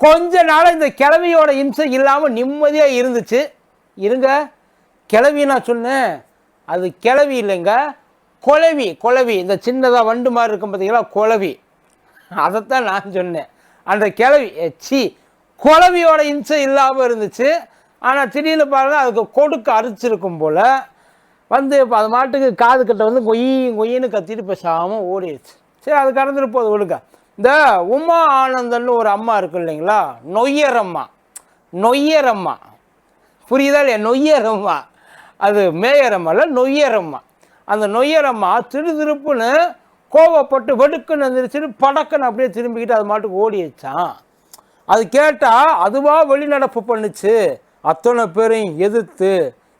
கொஞ்ச நாள் இந்த கிழவியோட இம்சை இல்லாமல் நிம்மதியாக இருந்துச்சு. இருங்க, கிழவி நான் சொன்னேன், அது கிழவி இல்லைங்க, குழவி. குழவி இந்த சின்னதாக வண்டு மாதிரி இருக்கும் பார்த்தீங்களா, குழவி. அதைத்தான் நான் சொன்னேன். அந்த கிழவி குழவியோட இம்சை இல்லாமல் இருந்துச்சு. ஆனால் திடீர்னு பாருங்கள், அதுக்கு கொடுக்க அரிச்சிருக்கும் போல் வந்து இப்போ அது மாட்டுக்கு காது கிட்ட வந்து கொய்யின்னு கத்திட்டு பேசாமல் ஓடிடுச்சு. சரி, அது கடந்துட்டு போகுது ஒழுக்க. இந்த உமா ஆனந்தன்னு ஒரு அம்மா இருக்கு இல்லைங்களா, நொய்யரம்மா. நொய்யரம்மா புரியுதா இல்லையா? நொய்யரம்மா, அது மேயரம்மா இல்லை, நொய்யரம்மா. அந்த நொய்யரம்மா திருப்புன்னு கோவப்பட்டு வெடுக்குன்னு வந்துருச்சுன்னு படக்குன்னு அப்படியே திரும்பிக்கிட்டு அது மாட்டுக்கு ஓடிடுச்சான். அது கேட்டால் அதுவாக வெளிநடப்பு பண்ணுச்சு, அத்தனை பேரையும் எதிர்த்து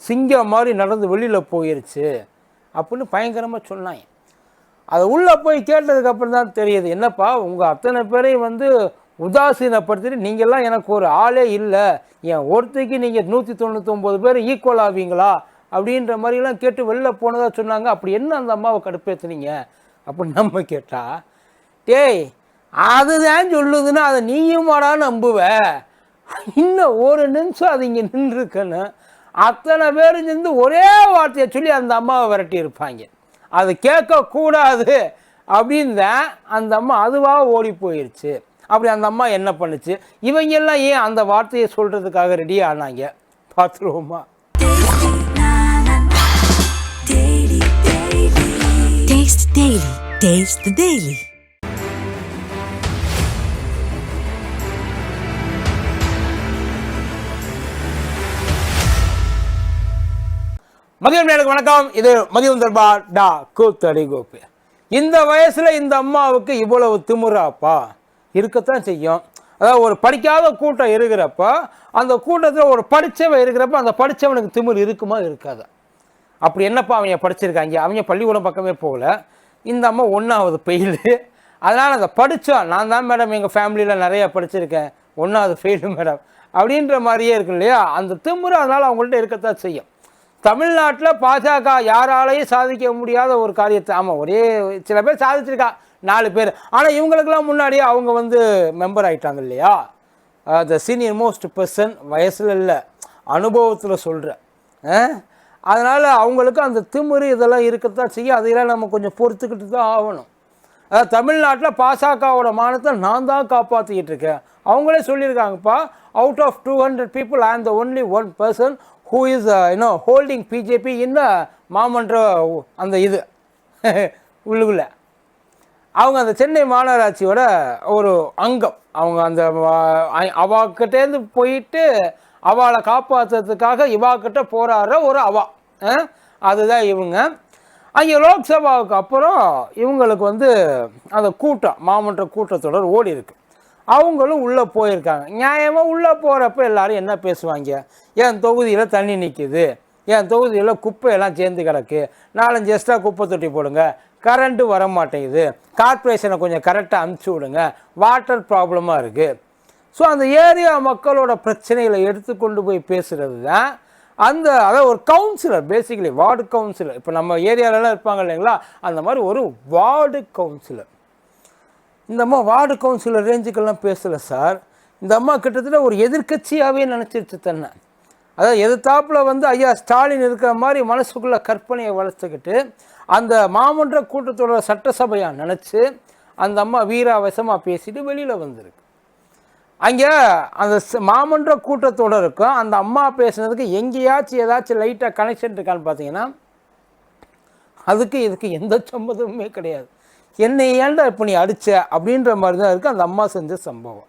சிங்கம் மாதிரி நடந்து வெளியில் போயிடுச்சு அப்படின்னு பயங்கரமாக சொன்னாங்க. அது உள்ளே போய் கேட்டதுக்கப்புறம் தான் தெரியுது, என்னப்பா உங்கள் அத்தனை பேரையும் வந்து உதாசீனப்படுத்திட்டு நீங்கள்லாம் எனக்கு ஒரு ஆளே இல்லை, என் ஒருத்தைக்கு நீங்கள் 199 பேர் ஈக்குவல் ஆவீங்களா அப்படின்ற மாதிரிலாம் கேட்டு வெளில போனதாக சொன்னாங்க. அப்படி என்ன அந்த அம்மாவை கடுப்பேற்றுனீங்க அப்படின்னு நம்ம கேட்டால், டேய் அதுதான் சொல்லுதுன்னா அதை நீயும் மாடா நம்புவ, இன்னும் ஒரு நிமிஷம் அது இங்கே நின்றுருக்குன்னு அத்தனை பேரும் சேர்ந்து ஒரே வார்த்தையை சொல்லி அந்த அம்மாவை விரட்டி இருப்பாங்க. அது கேட்கக்கூடாது அப்படின்னு தான் அந்த அம்மா அதுவாக ஓடி போயிடுச்சு. அப்படி அந்த அம்மா என்ன பண்ணுச்சு, இவங்கெல்லாம் ஏன் அந்த வார்த்தையை சொல்கிறதுக்காக ரெடி ஆனாங்க பார்த்துருவோமா? மதியம் நேருக்கு வணக்கம். இது மதியம் தர்பார் டா கூத்தடி கோப்பு. இந்த வயசில் இந்த அம்மாவுக்கு இவ்வளவு திமுறாப்பா இருக்கத்தான் செய்யும். அதாவது ஒரு படிக்காத கூட்டம் இருக்கிறப்ப அந்த கூட்டத்தில் ஒரு படித்தவன் இருக்கிறப்ப அந்த படித்தவனுக்கு திமிர் இருக்குமா இருக்காது? அப்படி என்னப்பா அவங்க படிச்சிருக்காங்க, அவங்க பள்ளிக்கூடம் பக்கமே போகல, இந்த அம்மா 1வது ஃபெயிலு. அதனால் அதை படித்தான், நான் தான் மேடம் எங்கள் ஃபேமிலியில் நிறையா படிச்சிருக்கேன், 1வது ஃபெயிலு மேடம் அப்படின்ற மாதிரியே இருக்கு இல்லையா? அந்த திமிரு அதனால் அவங்கள்ட்ட இருக்கத்தான் செய்யும். தமிழ்நாட்டில் பாஜக யாராலையும் சாதிக்க முடியாத ஒரு காரியத்தை, ஆமாம் ஒரே சில பேர் சாதிச்சிருக்கா, 4 பேர். ஆனால் இவங்களுக்கெல்லாம் முன்னாடியே அவங்க வந்து மெம்பர் ஆகிட்டாங்க இல்லையா? த சீனியர் மோஸ்ட் பர்சன், வயசில் இல்லை அனுபவத்தில் சொல்கிறேன். அதனால் அவங்களுக்கு அந்த திமிரு இதெல்லாம் இருக்கத்தான் செய்யும். அதையெல்லாம் நம்ம கொஞ்சம் பொறுத்துக்கிட்டு தான் ஆகணும். அதாவது தமிழ்நாட்டில் பாஜகவோட மானத்தை நான் தான் காப்பாற்றிக்கிட்டு இருக்கேன். அவங்களே சொல்லியிருக்காங்கப்பா, out of 200 people I am the only one person who is holding BJP in the மாமன்ற அந்த இது உள்ளுக்குள்ள. அவங்க அந்த சென்னை மாநகராட்சியோட ஒரு அங்கம். அவங்க அந்த அவாக்கிட்டேருந்து போயிட்டு அவளை காப்பாற்றுறதுக்காக இவாக்கிட்ட போராடுற ஒரு அவா, அதுதான் இவங்க. அங்கே லோக்சபாவுக்கு அப்புறம் இவங்களுக்கு வந்து அந்த கூட்டம், மாமன்ற கூட்டத்தொடர் ஓடி இருக்கு. அவங்களும் உள்ளே போயிருக்காங்க. நியாயமாக உள்ளே போகிறப்ப எல்லோரும் என்ன பேசுவாங்க, என் தொகுதியில் தண்ணி நிற்கிது, என் தொகுதியில் குப்பையெல்லாம் சேர்ந்து கிடக்கு, 4-5 எக்ஸ்ட்ரா குப்பை தொட்டி போடுங்க, கரண்ட்டு வர மாட்டேங்குது, கார்ப்பரேஷனை கொஞ்சம் கரெக்டாக அனுப்பிச்சி விடுங்க, வாட்டர் ப்ராப்ளமாக இருக்குது. ஸோ அந்த ஏரியா மக்களோட பிரச்சனைகளை எடுத்துக்கொண்டு போய் பேசுகிறது தான் அந்த, அதாவது ஒரு கவுன்சிலர், பேசிக்கலி வார்டு கவுன்சிலர். இப்போ நம்ம ஏரியாவிலலாம் இருப்பாங்க இல்லைங்களா, அந்த மாதிரி ஒரு வார்டு கவுன்சிலர். இந்த அம்மா வார்டு கவுன்சிலர் ரேஞ்சுக்கெல்லாம் பேசலை சார். இந்த அம்மா கிட்டத்தட்ட ஒரு எதிர்கட்சியாகவே நினச்சிருச்சு தன்னை. அதாவது எதிர்த்தாப்பில் வந்து ஐயா ஸ்டாலின் இருக்கிற மாதிரி மனசுக்குள்ளே கற்பனையை வளர்த்துக்கிட்டு அந்த மாமன்ற கூட்டத்தோட சட்டசபையாக நினச்சி அந்த அம்மா வீராவசமாக பேசிட்டு வெளியில் வந்திருக்கு. அங்கே அந்த மாமன்ற கூட்டத்தொடருக்கும் அந்த அம்மா பேசுனதுக்கு எங்கேயாச்சும் ஏதாச்சும் லைட்டாக கனெக்ஷன் இருக்கான்னு பார்த்தீங்கன்னா அதுக்கு இதுக்கு எந்த சம்மதமுமே கிடையாது. என்னை ஏன்டா இப்போ நீ அடித்த அப்படின்ற மாதிரி தான் இருக்குது அந்த அம்மா செஞ்ச சம்பவம்.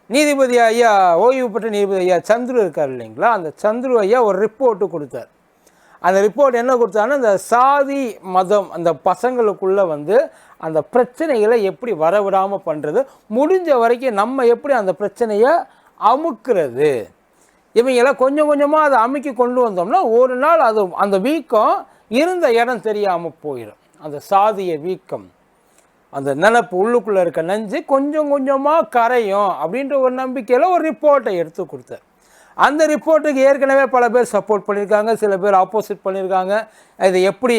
நீதிபதி ஐயா, ஓய்வு பெற்ற நீதிபதி ஐயா சந்துரு இருக்கார் இல்லைங்களா, அந்த சந்துரு ஐயா ஒரு ரிப்போர்ட்டு கொடுத்தார். அந்த ரிப்போர்ட் என்ன கொடுத்தாருன்னா, இந்த சாதி மதம் அந்த பசங்களுக்குள்ளே வந்து அந்த பிரச்சனைகளை எப்படி வரவிடாமல் பண்ணுறது, முடிஞ்ச வரைக்கும் நம்ம எப்படி அந்த பிரச்சனையை அமுக்கிறது, இவங்கெல்லாம் கொஞ்சம் கொஞ்சமாக அதை அமுக்கி கொண்டு வந்தோம்னா ஒரு நாள் அது அந்த வீக்கம் இருந்த இடம் தெரியாமல் போயிடும். அந்த சாதிய வீக்கம், அந்த நினப்பு உள்ளுக்குள்ளே இருக்க நஞ்சு கொஞ்சம் கொஞ்சமாக கரையும் அப்படின்ற ஒரு நம்பிக்கையில் ஒரு ரிப்போர்ட்டை எடுத்து கொடுத்தார். அந்த ரிப்போர்ட்டுக்கு ஏற்கனவே பல பேர் சப்போர்ட் பண்ணியிருக்காங்க, சில பேர் ஆப்போசிட் பண்ணியிருக்காங்க. இது எப்படி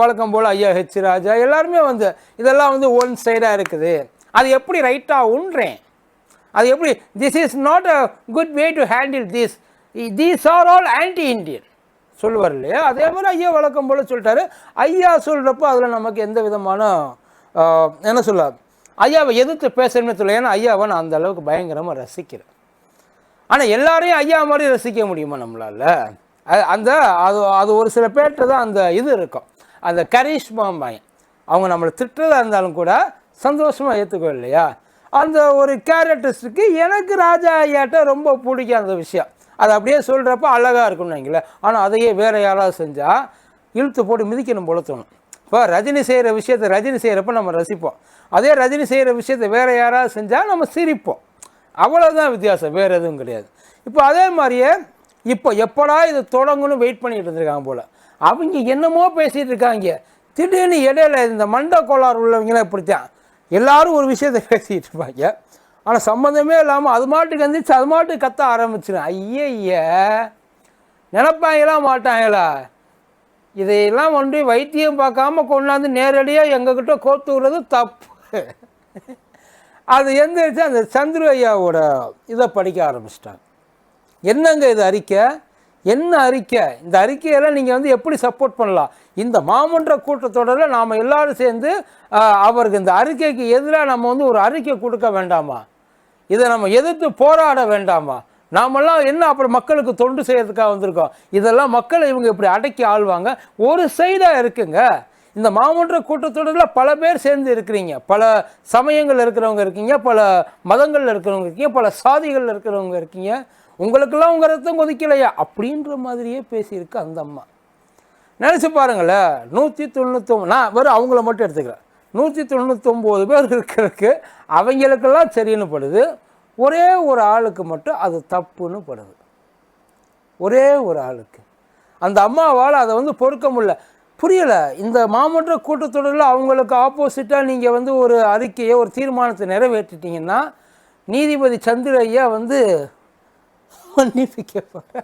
வழக்கம் போல் ஐயா ஹெச் ராஜா எல்லாருமே வந்து இதெல்லாம் வந்து ஒன் சைடாக இருக்குது, அது எப்படி ரைட்டாக உண்றேன், அது எப்படி this is not a good way to handle these are all anti Indian சொல்லுவார் இல்லையா? அதே மாதிரி ஐயா வழக்கம் போல் சொல்லிட்டாரு. ஐயா சொல்கிறப்போ அதில் நமக்கு எந்த விதமான என்ன சொல்ல ஐயாவை எதிர்த்து பேசணும்னு சொல்ல. ஏன்னா ஐயாவை நான் அந்த அளவுக்கு பயங்கரமாக ரசிக்கிறேன். ஆனால் எல்லாரையும் ஐயா மாதிரி ரசிக்க முடியுமா நம்மளால்? அந்த அது ஒரு சில பேர்கிட்ட தான் அந்த இது இருக்கும், அந்த கரிஷ்மாம்பாங்க. அவங்க நம்மளை திட்டுறதா இருந்தாலும் கூட சந்தோஷமாக ஏற்றுக்கோ இல்லையா? அந்த ஒரு கேரக்டரிஸ்டிக்கு எனக்கு ராஜா ஐயாட்ட ரொம்ப பிடிக்கும் அந்த விஷயம். அது அப்படியே சொல்கிறப்ப அழகாக இருக்கும்னு வைங்களேன். ஆனால் அதையே வேறு யாராவது செஞ்சால் இழுத்து போட்டு மிதிக்கணும் போல தோணும். இப்போ ரஜினி செய்கிற விஷயத்தை ரஜினி செய்கிறப்ப நம்ம ரசிப்போம். அதே ரஜினி செய்கிற விஷயத்தை வேறு யாராவது செஞ்சால் நம்ம சிரிப்போம். அவ்வளோதான் வித்தியாசம், வேறு எதுவும் கிடையாது. இப்போ அதே மாதிரியே இப்போ எப்படா இது தொடங்கணும்னு வெயிட் பண்ணிகிட்டு இருந்திருக்காங்க போல். அவங்க என்னமோ பேசிகிட்டு இருக்காங்க. திடீர்னு இடையில இந்த மண்டை கோளாறு உள்ளவங்களாம் இப்படித்தான் எல்லாரும் ஒரு விஷயத்தை பேசிகிட்டு இருப்பாங்க. ஆனால் சம்மந்தமே இல்லாமல் அது மாட்டுக்கு வந்துச்சு, அது மாட்டுக்கு கத்த ஆரம்பிச்சிடும். ஐய நினைப்பாங்களா மாட்டாங்களா? இதையெல்லாம் வந்து வைத்தியம் பார்க்காம கொண்டாந்து நேரடியாக எங்ககிட்ட கோர்த்து விடுறது தப்பு. அது எந்திரிச்சு அந்த சந்துரு ஐயாவோட இதை படிக்க ஆரம்பிச்சிட்டாங்க. என்னங்க இது அறிக்கை? என்ன அறிக்கை? இந்த அறிக்கையெல்லாம் நீங்கள் வந்து எப்படி சப்போர்ட் பண்ணலாம்? இந்த மாமன்ற கூட்டத்தொடரில் நாம் எல்லாரும் சேர்ந்து அவருக்கு இந்த அறிக்கைக்கு எதிராக நம்ம வந்து ஒரு அறிக்கை கொடுக்க வேண்டாமா? இதை நம்ம எதிர்த்து போராட வேண்டாமா? நாமெல்லாம் என்ன அப்புறம் மக்களுக்கு தொண்டு செய்யறதுக்காக வந்திருக்கோம். இதெல்லாம் மக்களை இவங்க இப்படி அடக்கி ஆள்வாங்க. ஒரு சைடாக இருக்குங்க. இந்த மாமன்ற கூட்டத்தொடரில் பல பேர் சேர்ந்து இருக்கிறீங்க, பல சமயங்கள் இருக்கிறவங்க இருக்கீங்க, பல மதங்களில் இருக்கிறவங்க இருக்கீங்க, பல சாதிகளில் இருக்கிறவங்க இருக்கீங்க. உங்களுக்கெல்லாம் உங்கள் ரத்தம் கொதிக்கலையா அப்படின்ற மாதிரியே பேசியிருக்கு அந்த அம்மா. நினச்சி பாருங்களேன். 199 நான் வெறும் அவங்கள மட்டும் எடுத்துக்கிறேன். 199 பேர் இருக்கிறதுக்கு அவங்களுக்கெல்லாம் சரின்னு படுது. ஒரே ஒரு ஆளுக்கு மட்டும் அது தப்புன்னு படுது. ஒரே ஒரு ஆளுக்கு. அந்த அம்மாவால் அதை வந்து பொறுக்க முடியல. புரியலை. இந்த மாமன்ற கூட்டத்தொடரில் அவங்களுக்கு ஆப்போசிட்டாக நீங்கள் வந்து ஒரு அறிக்கையை ஒரு தீர்மானத்தை நிறைவேற்றிட்டீங்கன்னா நீதிபதி சந்திர ஐயா வந்து மன்னிப்பு கேட்பாங்க.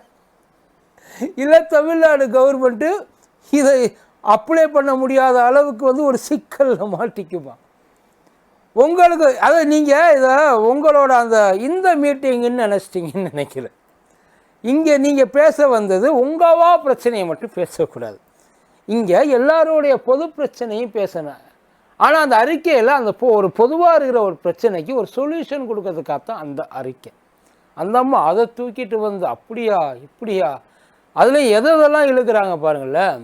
இல்லை தமிழ்நாடு கவர்மெண்ட்டு இதை அப்ளை பண்ண முடியாத அளவுக்கு வந்து ஒரு சிக்கலில் மாட்டிக்குமா உங்களுக்கு? அதை நீங்கள் இதை உங்களோட அந்த இந்த மீட்டிங்குன்னு நினச்சிட்டிங்கன்னு நினைக்கிறேன். இங்கே நீங்கள் பேச வந்தது உங்கவா பிரச்சனையை மட்டும் பேசக்கூடாது. இங்கே எல்லாருடைய பொது பிரச்சனையும் பேசினேன். ஆனால் அந்த அறிக்கையில் அந்த ஒரு பொதுவாக இருக்கிற ஒரு பிரச்சனைக்கு ஒரு சொல்யூஷன் கொடுக்கறதுக்காகத்தான் அந்த அறிக்கை. அந்த அம்மா அதை தூக்கிட்டு வந்து அப்படியா இப்படியா அதில் எதெல்லாம் இழுக்கிறாங்க பாருங்களேன்.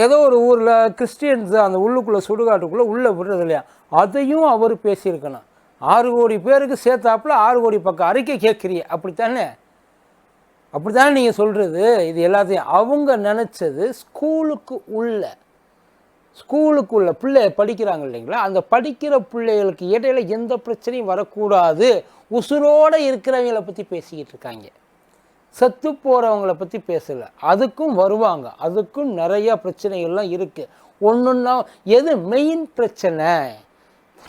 ஏதோ ஒரு ஊரில் கிறிஸ்டியன்ஸு அந்த உள்ளுக்குள்ளே சுடுகாட்டுக்குள்ளே உள்ளே விடுறது இல்லையா, அதையும் அவர் பேசியிருக்கணும். 6 கோடி பேருக்கு சேர்த்தாப்புல 6 கோடி பக்கம் அறிக்கை கேட்குறீங்க, அப்படித்தானே? அப்படித்தானே நீங்கள் சொல்கிறது? இது எல்லாத்தையும் அவங்க நினச்சது ஸ்கூலுக்குள்ள பிள்ளை படிக்கிறாங்க இல்லைங்களா, அந்த படிக்கிற பிள்ளைகளுக்கு இடையில எந்த பிரச்சனையும் வரக்கூடாது, உசுரோடு இருக்கிறவங்களை பற்றி பேசிக்கிட்டு இருக்காங்க. செத்து போகிறவங்களை பற்றி பேசலை. அதுக்கும் வருவாங்க, அதுக்கும் நிறையா பிரச்சனைகள்லாம் இருக்குது. ஒன்றுன்னா எது மெயின்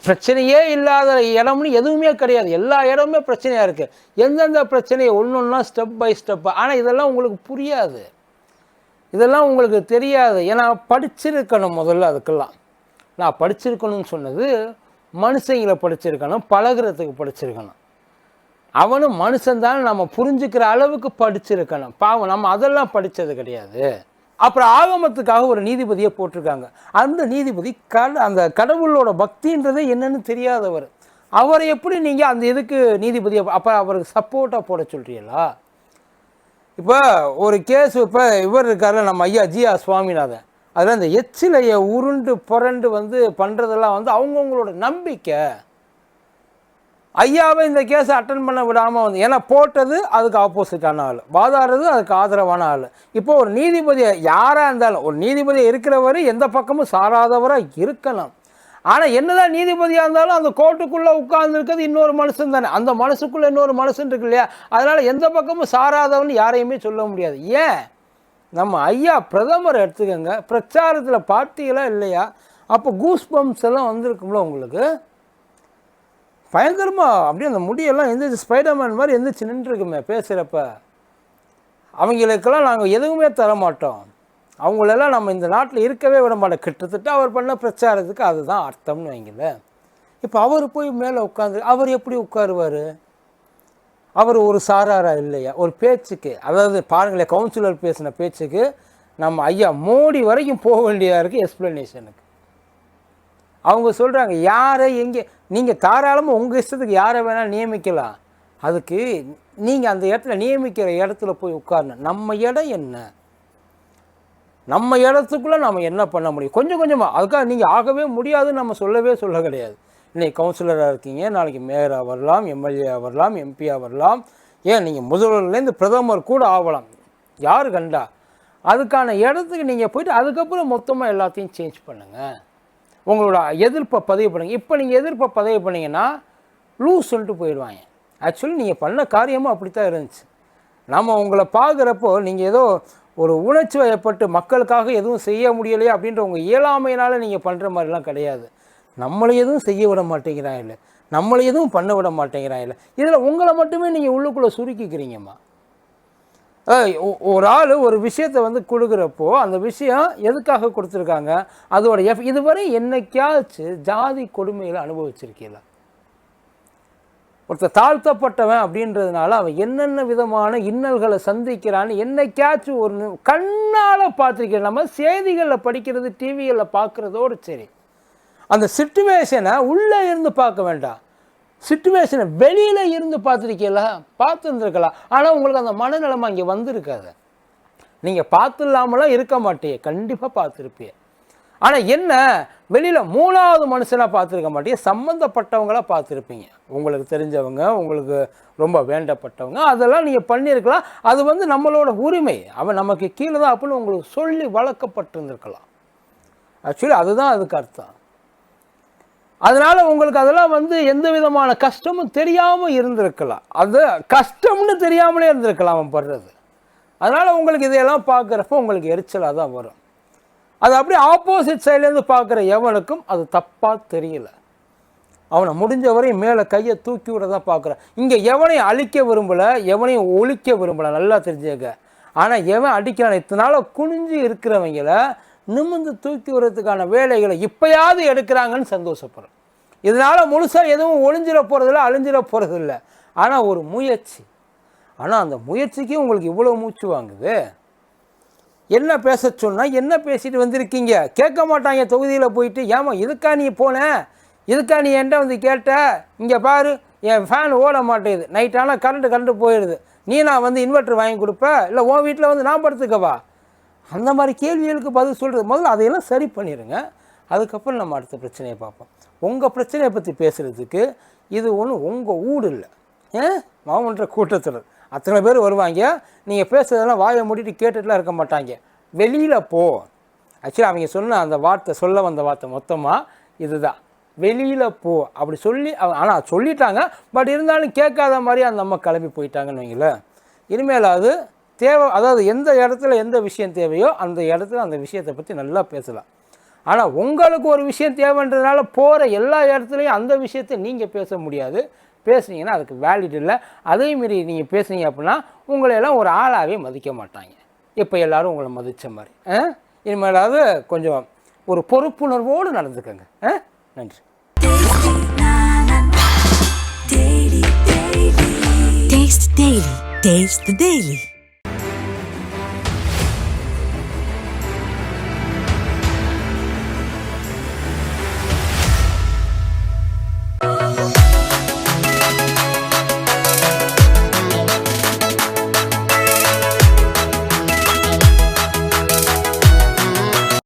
பிரச்சனையே இல்லாத இடம்னு எதுவுமே கிடையாது. எல்லா இடமுமே பிரச்சனையாக இருக்குது. எந்தெந்த பிரச்சனையை ஒன்றுன்னா ஸ்டெப் பை ஸ்டெப்பாக. ஆனால் இதெல்லாம் உங்களுக்கு புரியாது, இதெல்லாம் உங்களுக்கு தெரியாது. ஏன்னா படிச்சிருக்கணும் முதல்ல. அதுக்கெல்லாம் நான் படிச்சிருக்கணும்னு சொன்னது மனுஷங்களை படிச்சிருக்கணும், பழகிறதுக்கு படிச்சிருக்கணும். அவனும் மனுஷன்தான் நம்ம புரிஞ்சுக்கிற அளவுக்கு படிச்சிருக்கணும். பாவம் நம்ம அதெல்லாம் படித்தது கிடையாது. அப்புறம் ஆகமத்துக்காக ஒரு நீதிபதியை போட்டிருக்காங்க. அந்த நீதிபதி அந்த கடவுளோட பக்தின்றதே என்னன்னு தெரியாதவர். அவரை எப்படி நீங்கள் அந்த இதுக்கு நீதிபதியை அப்போ அவருக்கு சப்போர்ட்டாக போட சொல்கிறீங்களா? இப்போ ஒரு கேஸ், இப்போ இவர் இருக்கார்ல நம்ம ஐயா ஜிஆர் சுவாமிநாதன், அதில் இந்த எச்சிலையை உருண்டு புரண்டு வந்து பண்ணுறதெல்லாம் வந்து அவங்கவுங்களோட நம்பிக்கை. ஐயாவை இந்த கேஸை அட்டன் பண்ண விடாமல் வந்து, ஏன்னா போட்டது அதுக்கு ஆப்போசிட்டான ஆள், வாதாடுறது அதுக்கு ஆதரவான ஆள். இப்போ ஒரு நீதிபதியை யாராக இருந்தாலும், ஒரு நீதிபதியை இருக்கிறவரை எந்த பக்கமும் சாராதவராக இருக்கணும். ஆனால் என்னதான் நீதிபதியாக இருந்தாலும் அந்த கோர்ட்டுக்குள்ளே உட்கார்ந்துருக்கிறது இன்னொரு மனுஷன் தானே. அந்த மனசுக்குள்ளே இன்னொரு மனுஷன் இருக்கு இல்லையா? அதனால் எந்த பக்கமும் சாராதவன்னு யாரையுமே சொல்ல முடியாது. ஏன் நம்ம ஐயா பிரதமர் எடுத்துக்கோங்க, பிரச்சாரத்தில் பார்த்தீங்களா இல்லையா? அப்போ கூஸ் பம்ப்ஸ் எல்லாம் வந்திருக்கும்ல உங்களுக்கு, பயங்கரமாக அப்படியே அந்த முடியெல்லாம் எந்திரிச்சு ஸ்பைடர்மேன் மாதிரி எந்திரிச்சு நின்றுருக்குமே பேசுகிறப்ப. அவங்களுக்கெல்லாம் நாங்கள் எதுவுமே தரமாட்டோம், அவங்களெல்லாம் நம்ம இந்த நாட்டில் இருக்கவே விட மாட்டோம். கிட்டத்தட்ட அவர் பண்ண பிரச்சாரத்துக்கு அதுதான் அர்த்தம்னு வைங்கள. இப்போ அவர் போய் மேலே உட்காந்து அவர் எப்படி உட்காருவார்? அவர் ஒரு சாராரா இல்லையா? ஒரு பேச்சுக்கு, அதாவது பாருங்களேன், கவுன்சிலர் பேசின பேச்சுக்கு நம்ம ஐயா மோடி வரைக்கும் போக வேண்டியதாக இருக்குது எக்ஸ்ப்ளனேஷனுக்கு. அவங்க சொல்கிறாங்க யாரை எங்கே நீங்கள் தாராளமாக உங்கள் இஷ்டத்துக்கு யாரை வேணால் நியமிக்கலாம், அதுக்கு நீங்கள் அந்த இடத்துல நியமிக்கிற இடத்துல போய் உட்காரணும். நம்ம இடம் என்ன, நம்ம இடத்துக்குள்ளே நம்ம என்ன பண்ண முடியும்? கொஞ்சம் கொஞ்சமாக. அதுக்காக நீங்கள் ஆகவே முடியாதுன்னு நம்ம சொல்ல கிடையாது. இன்றைக்கி கவுன்சிலராக இருக்கீங்க, நாளைக்கு மேயராக வரலாம், எம்எல்ஏ வரலாம், எம்பியாக வரலாம், ஏன் நீங்கள் முதல்வர்லேருந்து பிரதமர் கூட ஆகலாம், யார் கண்டா. அதுக்கான இடத்துக்கு நீங்கள் போயிட்டு அதுக்கப்புறம் மொத்தமாக எல்லாத்தையும் சேஞ்ச் பண்ணுங்கள். உங்களோட எதிர்ப்பை பதிவு பண்ணுங்கள். இப்போ நீங்கள் எதிர்ப்பை பதிவு பண்ணிங்கன்னா லூஸ் சொல்லிட்டு போயிடுவாங்க. ஆக்சுவலி நீங்கள் பண்ண காரியமும் அப்படி தான் இருந்துச்சு. நம்ம உங்களை பார்க்குறப்போ நீங்கள் ஏதோ ஒரு உணர்ச்சி வயப்பட்டு மக்களுக்காக எதுவும் செய்ய முடியலையே அப்படின்ற உங்கள் இயலாமையினால் நீங்கள் பண்ணுற மாதிரிலாம் கிடையாது. நம்மளை எதுவும் செய்ய விட மாட்டேங்கிறான் இல்லை, நம்மளை எதுவும் பண்ண விட மாட்டேங்கிறான் இல்லை, இதில் உங்களை மட்டுமே நீங்கள் உள்ளுக்குள்ளே சுருக்கிக்கிறீங்கம்மா. ஒரு ஆள் ஒரு விஷயத்தை வந்து கொடுக்குறப்போ அந்த விஷயம் எதுக்காக கொடுத்துருக்காங்க, அதோட இதுவரை என்னைக்காச்சும் ஜாதி கொடுமைகளை அனுபவிச்சிருக்கீங்களா? ஒருத்தர் தாழ்த்தப்பட்டவன் அப்படின்றதுனால அவன் என்னென்ன விதமான இன்னல்களை சந்திக்கிறான்னு என்னைக்காச்சும் ஒரு கண்ணால் பார்த்துருக்கேன். நம்ம செய்திகளில் படிக்கிறது, டிவிகளில் பார்க்குறதோடு சரி, அந்த சிச்சுவேஷனை உள்ளே இருந்து பார்க்க வேண்டாம், சிச்சுவேஷனை வெளியில் இருந்து பார்த்துருக்கீங்களா? பார்த்துருந்துருக்கலாம். ஆனால் உங்களுக்கு அந்த மனநிலைமை இங்கே வந்திருக்காது. நீங்கள் பார்த்து இல்லாமலாம் இருக்க மாட்டீங்க, கண்டிப்பாக பார்த்துருப்பீங்க. ஆனால் என்ன, வெளியில் மூணாவது மனுஷனாக பார்த்துருக்க மாட்டீங்க, சம்மந்தப்பட்டவங்களாக பார்த்துருப்பீங்க. உங்களுக்கு தெரிஞ்சவங்க, உங்களுக்கு ரொம்ப வேண்டப்பட்டவங்க, அதெல்லாம் நீங்கள் பண்ணியிருக்கலாம். அது வந்து நம்மளோட உரிமை, அவன் நமக்கு கீழே தான் அப்படின்னு உங்களுக்கு சொல்லி வளர்க்கப்பட்டிருந்துருக்கலாம். ஆக்சுவலி அதுதான் அதுக்கு அர்த்தம். அதனால் உங்களுக்கு அதெல்லாம் வந்து எந்த விதமான கஷ்டமும் தெரியாமல் இருந்திருக்கலாம். அது கஷ்டம்னு தெரியாமலே இருந்திருக்கலாம் அவன் படுறது. அதனால் உங்களுக்கு இதையெல்லாம் பார்க்குறப்போ உங்களுக்கு எரிச்சலாக தான் வரும். அது அப்படியே ஆப்போசிட் சைட்லேருந்து பார்க்குற எவனுக்கும் அது தப்பாக தெரியல. அவனை முடிஞ்ச வரையும் மேலே கையை தூக்கி விட தான் பார்க்குறான். இங்கே எவனையும் அழிக்க விரும்பலை, எவனையும் ஒழிக்க விரும்பலை, நல்லா தெரிஞ்சுக்க. ஆனால் எவன் அடிக்கிறான், இத்தனால குனிஞ்சு இருக்கிறவங்கள நிமிர்ந்து தூக்கி விடுறதுக்கான வேலைகளை இப்போயாவது எடுக்கிறாங்கன்னு சந்தோஷப்படுறோம். இதனால் முழுசாக எதுவும் ஒளிஞ்சிட போகிறதில்ல, அழிஞ்சிட போகிறதில்ல. ஆனால் ஒரு முயற்சி. ஆனால் அந்த முயற்சிக்கு உங்களுக்கு இவ்வளோ மூச்சு வாங்குது. என்ன பேச சொன்னால் என்ன பேசிட்டு வந்திருக்கீங்க கேட்க மாட்டாங்க. தொகுதியில் போயிட்டு ஏமா இதுக்கா நீ போனேன், இதுக்கா நீ என்கிட்ட வந்து கேட்ட, இங்கே பாரு என் ஃபேன் ஓட மாட்டேங்குது, நைட் ஆனால் கரண்ட்டு போயிடுது, நீ நான் வந்து இன்வெர்ட்டர் வாங்கி கொடுப்பேன், இல்லை உன் வீட்டில் வந்து நான் படுத்துக்கவா? அந்த மாதிரி கேள்விகளுக்கு பதில் சொல்கிறது. முதல்ல அதையெல்லாம் சரி பண்ணிடுங்க. அதுக்கப்புறம் நம்ம அடுத்த பிரச்சனையை பார்ப்போம். உங்கள் பிரச்சனையை பற்றி பேசுகிறதுக்கு இது ஒன்றும் உங்கள் ஊடு இல்லை. மாமன்ற கூட்டத்தில் அத்தனை பேர் வருவாங்க. நீங்கள் பேசுறதெல்லாம் வாயை மூடிட்டு கேட்டுட்டுலாம் இருக்க மாட்டாங்க. வெளியில் போ. ஆக்சுவலி அவங்க சொன்ன அந்த வார்த்தை, சொல்ல வந்த வார்த்தை மொத்தமாக இதுதான், வெளியில் போ அப்படி சொல்லி. ஆனால் சொல்லிட்டாங்க, பட் இருந்தாலும் கேட்காத மாதிரி அந்த அம்மா கிளம்பி போயிட்டாங்கன்னு வைங்களேன். இனிமேல் அது தேவை, அதாவது எந்த இடத்துல எந்த விஷயம் தேவையோ அந்த இடத்துல அந்த விஷயத்தை பற்றி நல்லா பேசலாம். ஆனால் உங்களுக்கு ஒரு விஷயம் தேவைன்றதுனால போகிற எல்லா இடத்துலையும் அந்த விஷயத்தை நீங்கள் பேச முடியாது. பேசுனீங்கன்னா அதுக்கு வேலிட் இல்லை. அதே மாரி நீங்கள் பேசுனீங்க அப்படின்னா உங்களையெல்லாம் ஒரு ஆளாகவே மதிக்க மாட்டாங்க. இப்போ எல்லோரும் உங்களை மதித்த மாதிரி. இனிமேலாவது கொஞ்சம் ஒரு பொறுப்புணர்வோடு நடந்துக்கங்க. நன்றி. Taste the Daily.